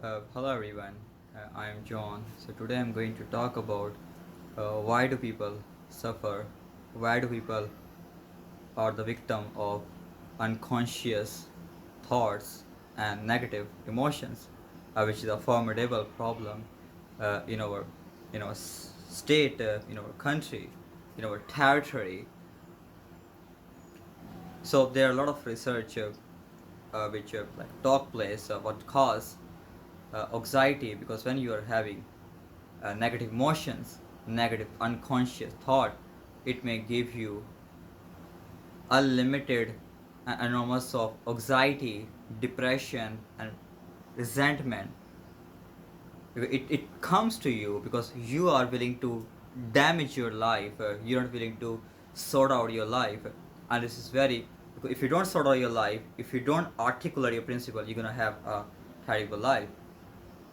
Hello everyone, I am John. So today I'm going to talk about why do people suffer, why do people are the victim of unconscious thoughts and negative emotions, which is a formidable problem in our state, in our country, in our territory. So there are a lot of research which like talk place what cause anxiety, because when you are having negative emotions, negative unconscious thought, it may give you unlimited and enormous of anxiety, depression, and resentment. It comes to you because you are willing to damage your life. You're not willing to sort out your life, and this is very. If you don't sort out your life, if you don't articulate your principle, you're gonna have a terrible life.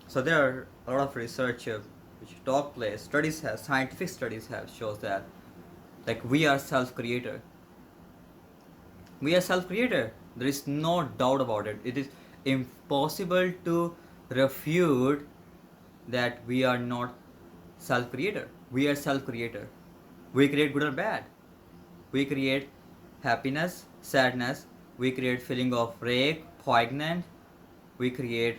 So there are a lot of research which talk place. Studies have scientific studies have shows that like we are self-creator. We are self-creator. There is no doubt about it. It is impossible to refute that we are not self-creator. We are self-creator. We create good or bad. We create happiness, sadness. We create feeling of rage, poignant. We create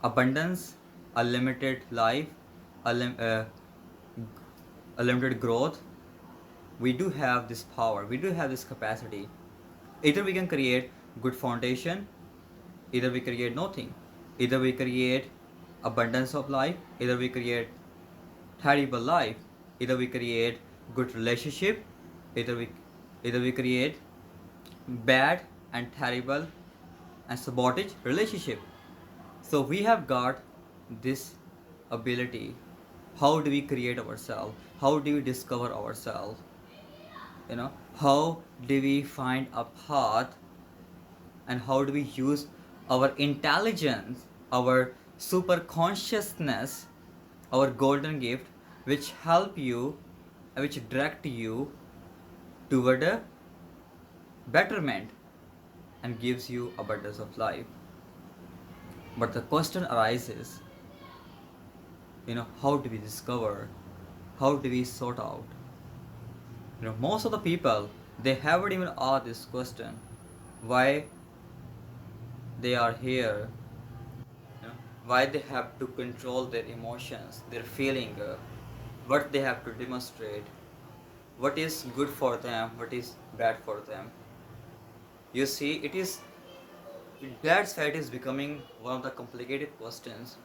abundance, unlimited life, unlim- uh, unlimited growth. We do have this power. We do have this capacity. Either we can create good foundation, either we create nothing. Either we create abundance of life, either we create terrible life, either we create good relationship, either we either we create bad and terrible and sabotage relationship. So we have got this ability. How do we create ourselves? How do we discover ourselves? How do we find a path, and how do we use our intelligence, our super consciousness, our golden gift, which help you, which direct you toward a betterment and gives you abundance of life. But the question arises, how do we discover? How do we sort out? Most of the people, they haven't even asked this question, why they are here, why they have to control their emotions, their feeling, what they have to demonstrate, what is good for them, what is bad for them. You see, that's why it is becoming one of the complicated questions.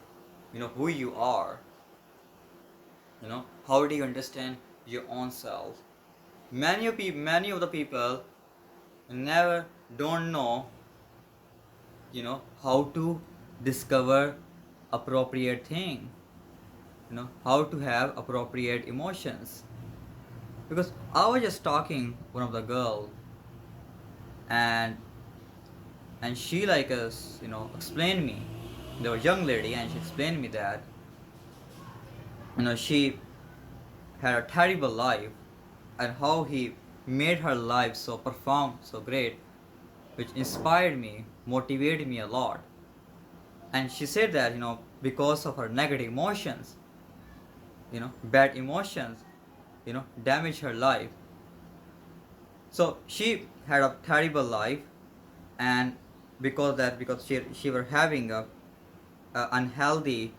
Who you are. How do you understand your own self? Many of the people never don't know, how to discover appropriate thing, how to have appropriate emotions. Because I was just talking one of the girl, and she like us, explained me. There was a young lady, and she explained me that she had a terrible life, and how he made her life so profound, so great, which inspired me, motivated me a lot. And she said that because of her negative emotions, bad emotions, damaged her life. So she had a terrible life, and because she were having a unhealthy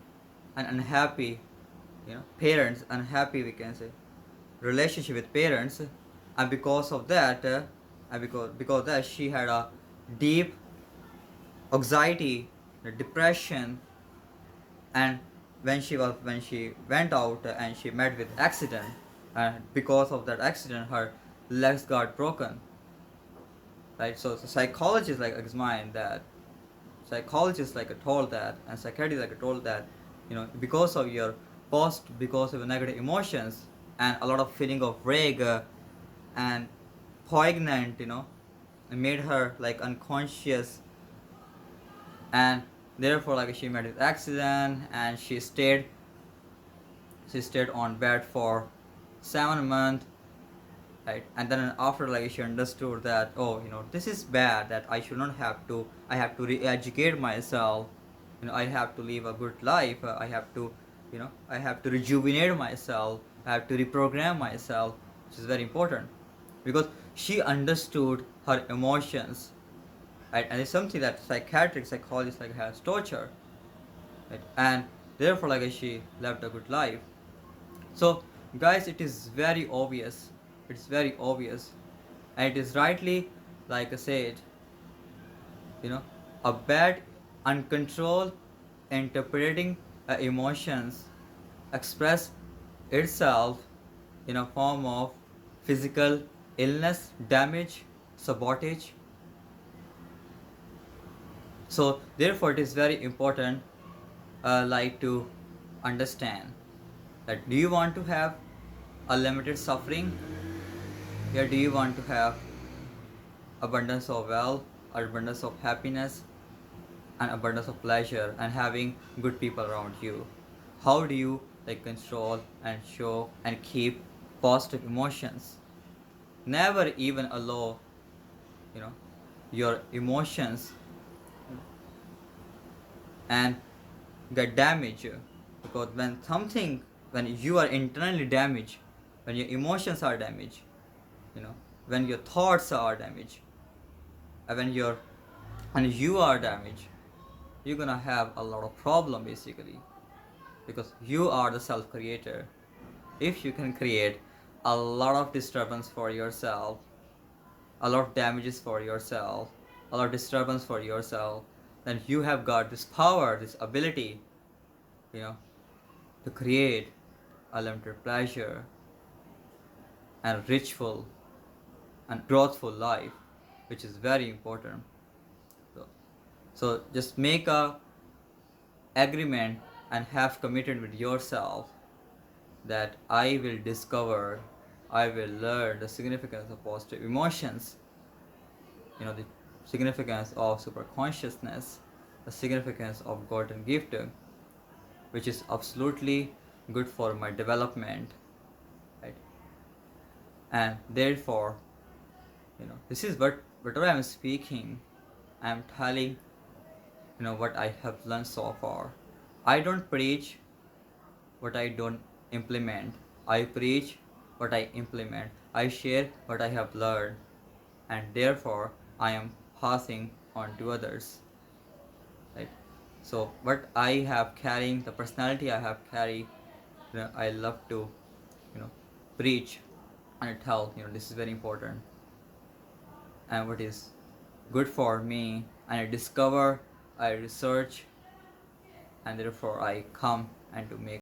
and unhappy, parents, unhappy, we can say, relationship with parents. And because of that, because that she had a deep anxiety, depression. And when she went out and she met with accident, and because of that accident her legs got broken, right? So psychologists like examine that, psychologists like told that, and psychiatrists like told that, because of your because of your negative emotions and a lot of feeling of rage, and poignant, it made her like unconscious. And therefore like she met with accident, and she stayed on bed for 7 months, right? And then after like she understood that, oh, this is bad, that I should not have to, I have to re-educate myself. I have to live a good life. I have to, I have to rejuvenate myself. I have to reprogram myself, which is very important, because she understood her emotions, right? And it's something that psychologists like has torture, right? And therefore, like she lived a good life. So, guys, it is very obvious. It's very obvious, and it is rightly, like I said, you know, a bad, uncontrolled interpreting emotions express itself in a form of physical illness, damage, sabotage. So, therefore, it is very important, like to understand that do you want to have unlimited suffering, or do you want to have abundance of wealth, abundance of happiness, and abundance of pleasure, and having good people around you? How do you like control and show and keep positive emotions? Never even allow, you know, your emotions and get damaged, because when you are internally damaged, when your emotions are damaged, when your thoughts are damaged, and when you are damaged, you're gonna have a lot of problem basically, because you are the self creator. If you can create a lot of disturbance for yourself, a lot of damages for yourself, a lot of disturbance for yourself, then you have got this power, this ability, you know, to create unlimited pleasure and richful and growthful life, which is very important. So, so just make a agreement and have committed with yourself that I will discover, I will learn the significance of positive emotions, the significance of super consciousness, the significance of golden gift, which is absolutely good for my development, right? And therefore, this is whatever I'm speaking, I'm telling, what I have learned so far. I don't preach what I don't implement. I preach what I implement. I share what I have learned, and therefore I am passing on to others, right? So what I have carrying, the personality I have carried, I love to, you know, preach and tell, this is very important, and what is good for me, and I discover, I research, and therefore I come and to make